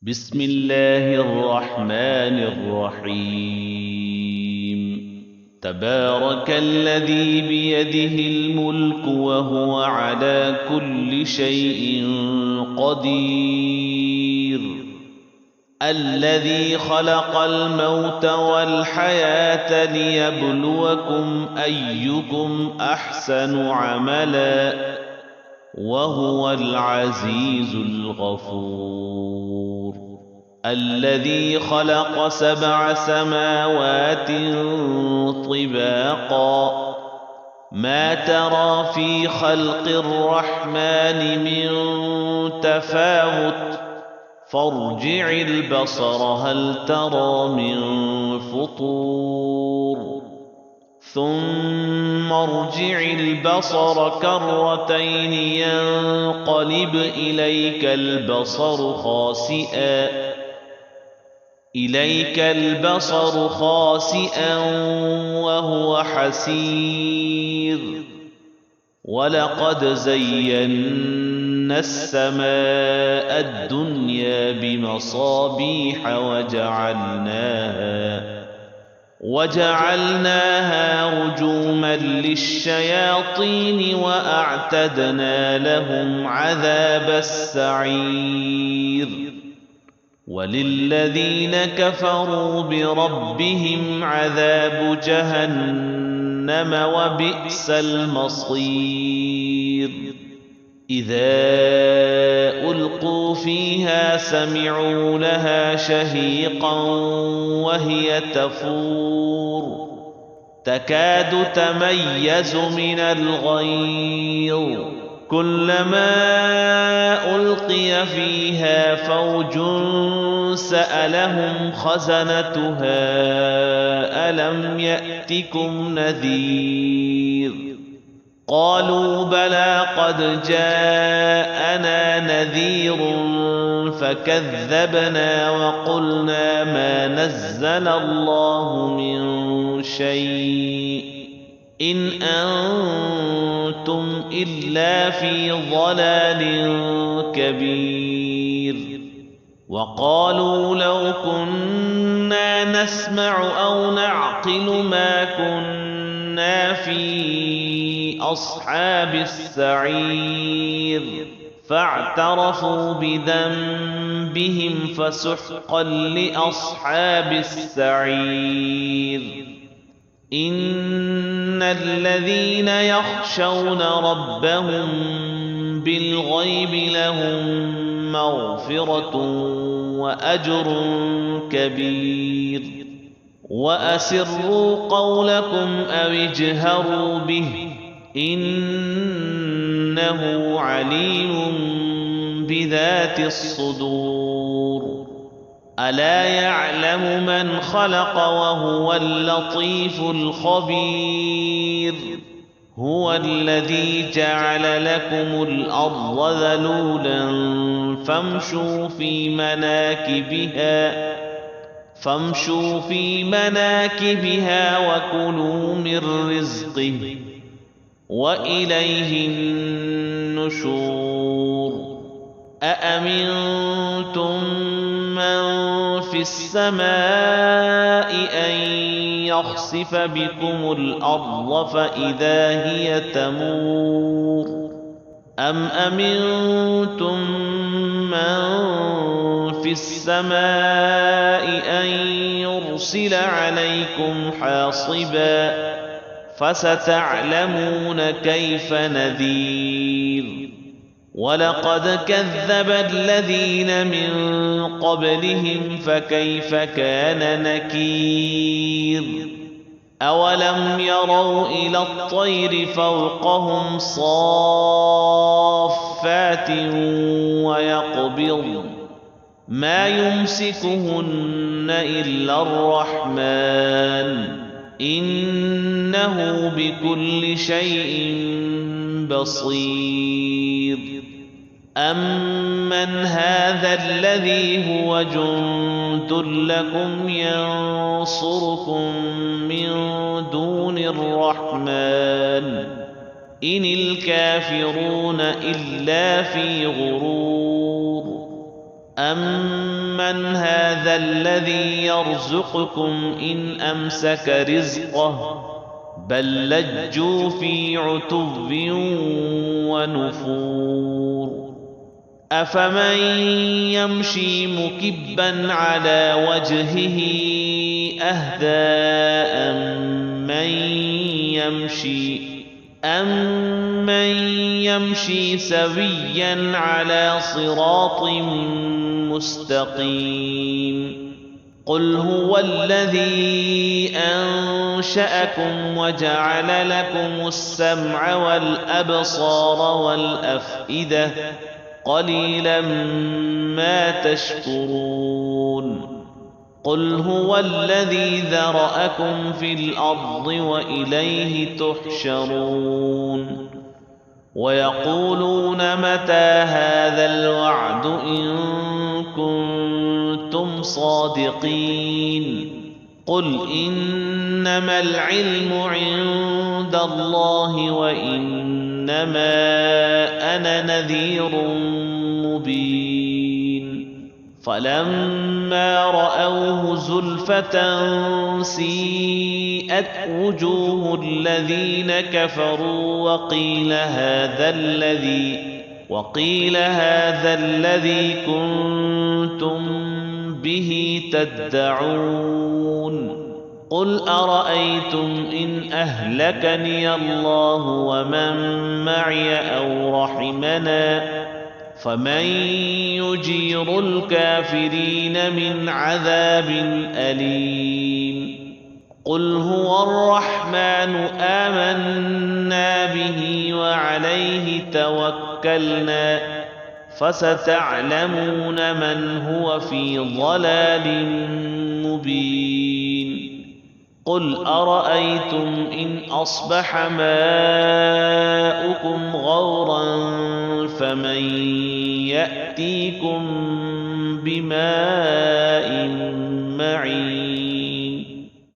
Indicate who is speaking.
Speaker 1: بسم الله الرحمن الرحيم. تبارك الذي بيده الملك وهو على كل شيء قدير، الذي خلق الموت والحياة ليبلوكم أيكم أحسن عملا وهو العزيز الغفور. الذي خلق 7 سماوات طباقا، ما ترى في خلق الرحمن من تفاوت، فارجع البصر هل ترى من فطور، ثم ارجع البصر كرتين ينقلب إليك البصر خاسئا وهو حسير. ولقد زينا السماء الدنيا بمصابيح وجعلناها رجوما للشياطين وأعتدنا لهم عذاب السعير. وللذين كفروا بربهم عذاب جهنم وبئس المصير. إذا ألقوا فيها سمعوا لها شهيقا وهي تفور، تكاد تميز من الغيظ، كلما ألقي فيها فوج سألهم خزنتها ألم يأتكم نذير، قالوا بلى قد جاءنا نذير فكذبنا وقلنا ما نزل الله من شيء إن أنتم إلا في ضلال كبير. وقالوا لو كنا نسمع أو نعقل ما كنا في أصحاب السعير، فاعترفوا بذنبهم فسحقا لأصحاب السعير. إن الذين يخشون ربهم بالغيب لهم مغفرة وأجر كبير. وأسروا قولكم أو اجهروا به إنه عليم بذات الصدور. ألا يعلم من خلق وهو اللطيف الخبير. هو الذي جعل لكم الأرض ذلولا فامشوا في مناكبها وكلوا من رزقه وإليه النشور. أأمنتم من في السماء أن يخسف بكم الأرض فإذا هي تمور، أم أمنتم من في السماء أن يرسل عليكم حاصبا فستعلمون كيف نذير. ولقد كذب الذين من قبلهم فكيف كان نكير. أولم يروا إلى الطير فوقهم صافات ويقبضن ما يمسكهن إلا الرحمن إنه بكل شيء بصير. أمن هذا الذي هو جند لكم ينصركم من دون الرحمن إن الكافرون إلا في غرور. أَمَّنْ هَذَا الَّذِي يَرْزُقُكُمْ إِنْ أَمْسَكَ رِزْقَهُ بَل لَّجُّوا فِي عُتُوٍّ وَنُفُورٍ أَفَمَن يَمْشِي مُكِبًّا عَلَى وَجْهِهِ أَهْدَىٰ أَمَّن يَمْشِي سَوِيًّا عَلَىٰ صِرَاطٍ مُّسْتَقِيمٍ قُلْ هُوَ الَّذِي أَنشَأَكُمْ وَجَعَلَ لَكُمُ السَّمْعَ وَالْأَبْصَارَ وَالْأَفْئِدَةَ قَلِيلًا مَّا تَشْكُرُونَ قُلْ هُوَ الَّذِي ذَرَأَكُمْ فِي الْأَرْضِ وَإِلَيْهِ تُحْشَرُونَ وَيَقُولُونَ مَتَىٰ هَٰذَا الْوَعْدُ إِن كُنتُمْ صَادِقِينَ قُلْ إِنَّمَا الْعِلْمُ عِندَ اللَّهِ وَإِنَّمَا أَنَا نَذِيرٌ مُّبِينٌ فَلَمَّا رَأَوْهُ زُلْفَةً سِيئَتْ وُجُوهُ الَّذِينَ كَفَرُوا وَقِيلَ هَٰذَا الَّذِي كُنتُم بِهِ تَدَّعُونَ قُلْ أَرَأَيْتُمْ إِنْ أَهْلَكَنِيَ اللَّهُ وَمَن مَّعِيَ أَوْ رَحِمَنَا فَمَن يُجِيرُ الْكَافِرِينَ مِنْ عَذَابٍ أَلِيمٍ قُلْ هُوَ الرَّحْمَٰنُ آمَنَّا بِهِ وَعَلَيْهِ تَوَكَّلْنَا فَسَتَعْلَمُونَ مَنْ هُوَ فِي ضَلَالٍ مُّبِينٍ قُلْ أَرَأَيْتُمْ إِنْ أَصْبَحَ مَاؤُكُمْ غَوْرًا فَمَن يَأْتِيكُم بِمَاءٍ